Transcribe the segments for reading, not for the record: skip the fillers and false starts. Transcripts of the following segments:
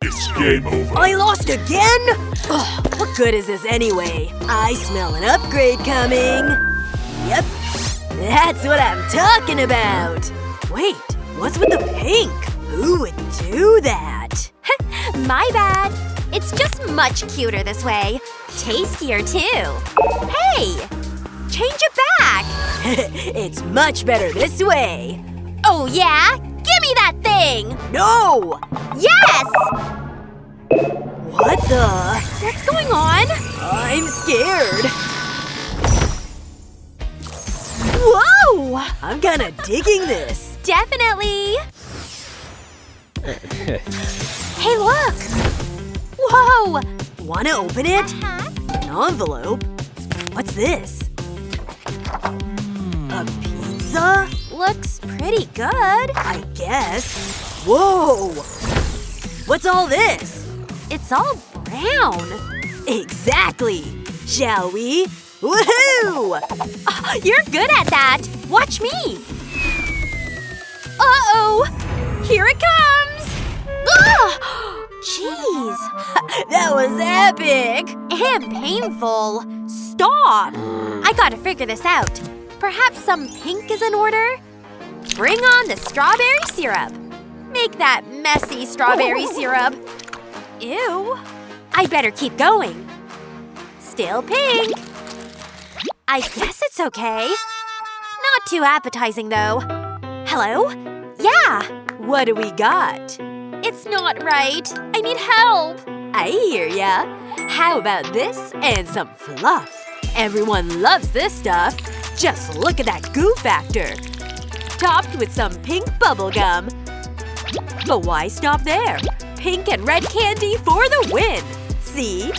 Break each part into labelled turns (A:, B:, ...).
A: It's game over.
B: I lost again? Ugh, what good is this anyway? I smell an upgrade coming. Yep, that's what I'm talking about. Wait, what's with the pink? Who would do that?
C: My bad. It's just much cuter this way. Tastier too. Hey! Change it back!
B: It's much better this way.
C: Oh yeah? Give me that thing!
B: No!
C: Yes!
B: What the?
C: What's going on?
B: I'm scared.
C: Whoa!
B: I'm kinda digging this.
C: Definitely! Hey, look! Whoa!
B: Wanna open it? An envelope? What's this? A pizza?
C: Looks pretty good.
B: I guess. Whoa! What's all this?
C: It's all brown.
B: Exactly! Shall we? Woohoo!
C: You're good at that. Watch me. Uh-oh! Here it comes! Ugh! Jeez.
B: That was epic!
C: And painful. Stop! I gotta figure this out. Perhaps some pink is in order? Bring on the strawberry syrup. Make that messy strawberry syrup. Ew. I better keep going. Still pink. I guess it's okay. Not too appetizing, though. Hello? Yeah.
B: What do we got?
C: It's not right. I need help.
B: I hear ya. How about this and some fluff? Everyone loves this stuff. Just look at that goo factor. Topped with some pink bubblegum. But why stop there? Pink and red candy for the win! See?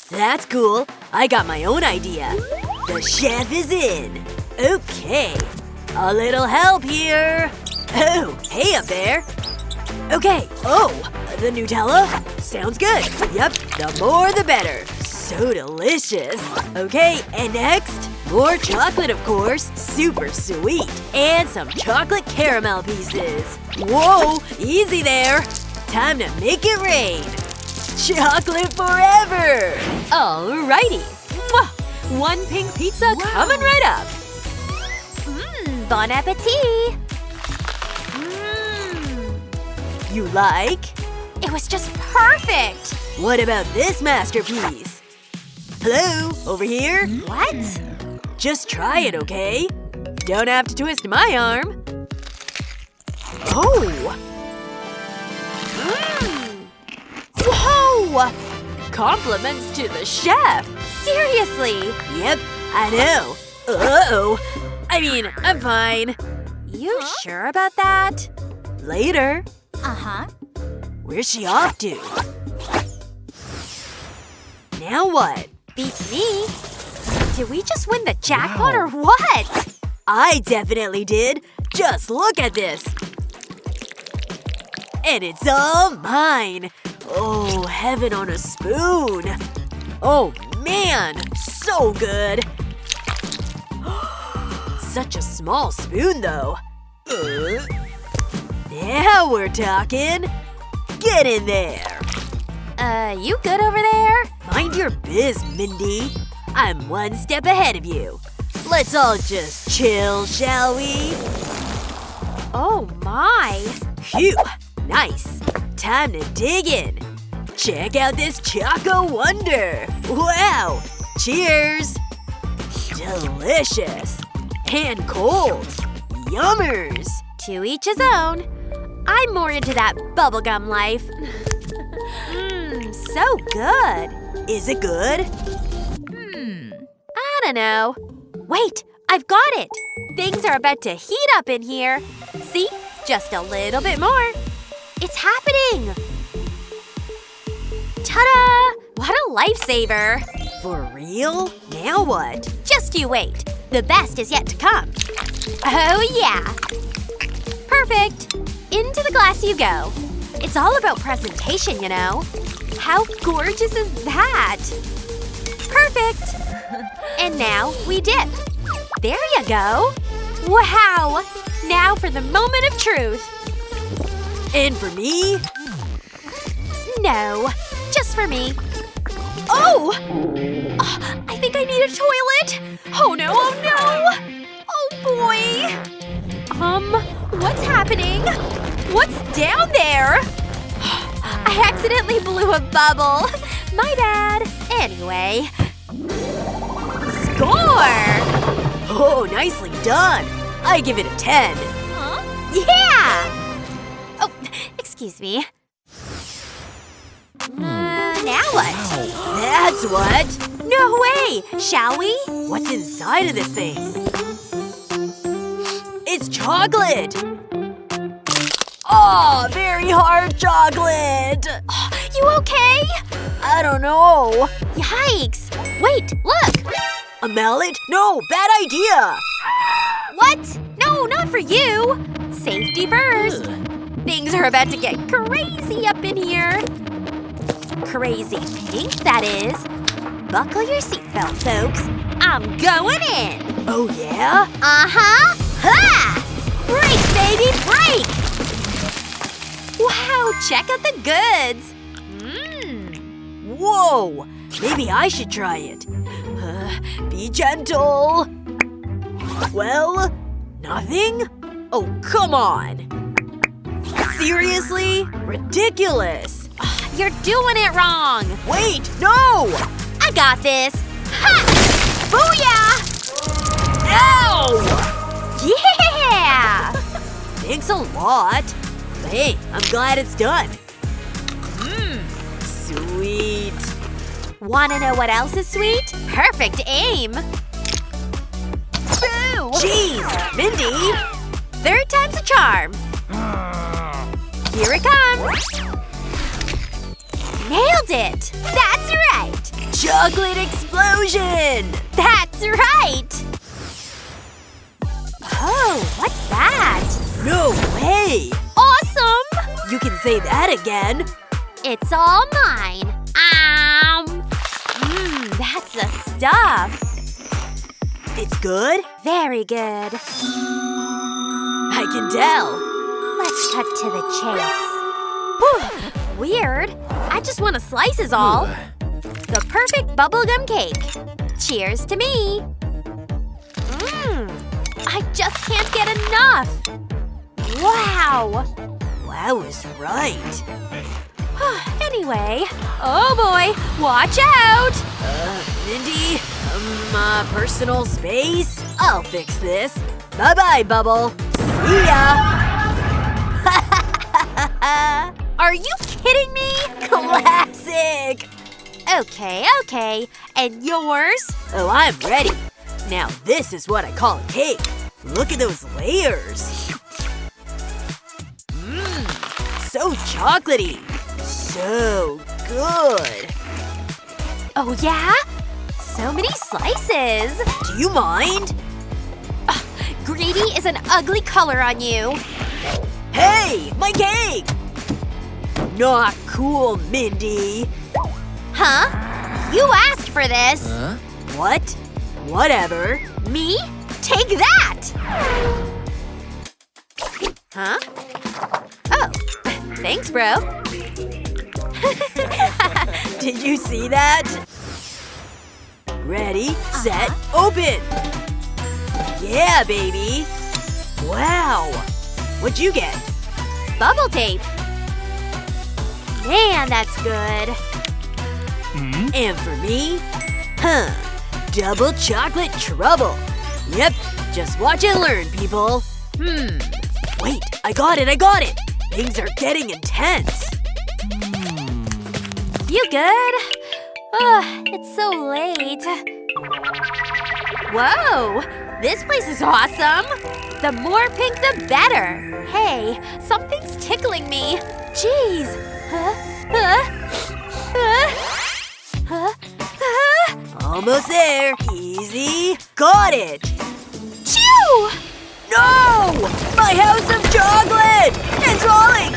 B: That's cool. I got my own idea. The chef is in. Okay. A little help here. Oh, hey up there. Okay. Oh, the Nutella? Sounds good. Yep, the more the better. So delicious. Okay, and next? More chocolate, of course. Super sweet. And some chocolate caramel pieces. Whoa, easy there. Time to make it rain. Chocolate forever! Alrighty. Mwah! One pink pizza coming right up.
C: Bon appetit!
B: You like?
C: It was just perfect!
B: What about this masterpiece? Hello? Over here?
C: What?
B: Just try it, okay? Don't have to twist my arm. Oh! Whoa! Compliments to the chef!
C: Seriously!
B: Yep, I know. Uh-oh. I mean, I'm fine.
C: You sure about that?
B: Later.
C: Uh-huh.
B: Where's she off to? Now what?
C: Beats me. Did we just win the jackpot or what?
B: I definitely did. Just look at this. And it's all mine. Oh, heaven on a spoon. Oh, man. So good. Such a small spoon, though. Now we're talking. Get in there.
C: You good over there?
B: Mind your biz, Mindy. I'm one step ahead of you. Let's all just chill, shall we?
C: Oh my.
B: Phew. Nice. Time to dig in. Check out this Choco Wonder. Wow. Cheers. Delicious. And cold. Yummers.
C: To each his own. I'm more into that bubblegum life. So good.
B: Is it good?
C: I don't know. Wait, I've got it. Things are about to heat up in here. See? Just a little bit more. It's happening. Ta-da! What a lifesaver.
B: For real? Now what?
C: Just you wait. The best is yet to come. Oh, yeah. Perfect. Into the glass you go. It's all about presentation, you know. How gorgeous is that? Perfect. And now we dip. There you go. Wow. Now for the moment of truth.
B: And for me?
C: No, just for me. Oh! I think I need a toilet. Oh no, oh no! Oh boy! What's happening? What's down there? I accidentally blew a bubble. My bad. Anyway. Score!
B: Oh, nicely done. I give it a 10.
C: Huh? Yeah! Oh, excuse me. Now what?
B: That's what.
C: No way! Shall we?
B: What's inside of this thing? It's chocolate. Oh, very hard chocolate.
C: You okay?
B: I don't know.
C: Yikes! Wait, look!
B: A mallet? No, bad idea.
C: What? No, not for you. Safety first. Things are about to get crazy up in here. Crazy pink, that is. Buckle your seatbelt, folks. I'm going in.
B: Oh, yeah?
C: Uh-huh. Ha! Break, baby, break! Wow, check out the goods.
B: Whoa! Maybe I should try it. Be gentle. Well, nothing? Oh, come on. Seriously? Ridiculous.
C: You're doing it wrong.
B: Wait, no!
C: I got this. Ha! Booyah!
B: Ow!
C: Yeah!
B: Thanks a lot. Hey, I'm glad it's done. Sweet.
C: Wanna know what else is sweet? Perfect aim. Boo!
B: Jeez, Mindy.
C: Third time's a charm. Here it comes. Nailed it! That's right!
B: Chocolate explosion!
C: That's right! Oh, what's that?
B: No way!
C: Awesome!
B: You can say that again.
C: It's all mine. That's the stuff.
B: It's good?
C: Very good.
B: I can tell.
C: Let's cut to the chase. Whew, weird. I just want a slice is all. The perfect bubblegum cake. Cheers to me. I just can't get enough. Wow.
B: Wow is right.
C: Anyway, oh boy, watch out!
B: Mindy, personal space? I'll fix this. Bye-bye, Bubble. See ya!
C: Are you kidding me?
B: Classic!
C: Okay. And yours?
B: Oh, I'm ready. Now this is what I call a cake. Look at those layers. So chocolatey. So good.
C: Oh yeah? So many slices.
B: Do you mind?
C: Greedy is an ugly color on you.
B: Hey, my cake! Not cool, Mindy.
C: Huh? You asked for this.
B: What? Whatever.
C: Me? Take that! Huh? Oh, thanks, bro.
B: Did you see that? Ready, set, open! Yeah, baby! Wow! What'd you get?
C: Bubble tape. Man, that's good.
B: And for me? Double chocolate trouble. Yep, just watch and learn, people. Wait, I got it! Things are getting intense.
C: You good? It's so late. Whoa! This place is awesome! The more pink, the better. Hey, something's tickling me. Jeez.
B: Almost there. Easy. Got it.
C: Chew!
B: No! My house of chocolate! It's rolling!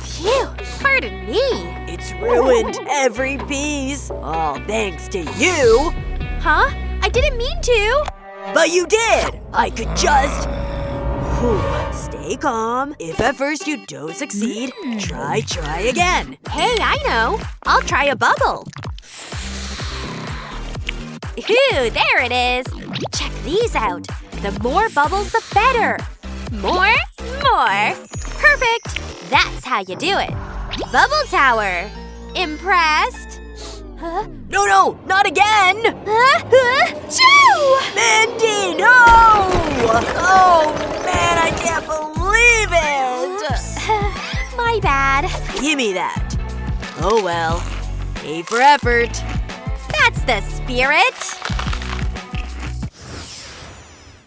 C: Phew, pardon me.
B: It's ruined every piece. All thanks to you.
C: Huh? I didn't mean to.
B: But you did! I could just… Stay calm. If at first you don't succeed, try again.
C: Hey, I know. I'll try a bubble. Ooh, there it is. Check these out. The more bubbles, the better. More. Perfect. That's how you do it. Bubble tower. Impressed? Huh?
B: No, not again!
C: Choo!
B: Mindy, no! Oh, man, I can't believe it!
C: My bad.
B: Give me that. Oh well. A for effort.
C: That's the spirit.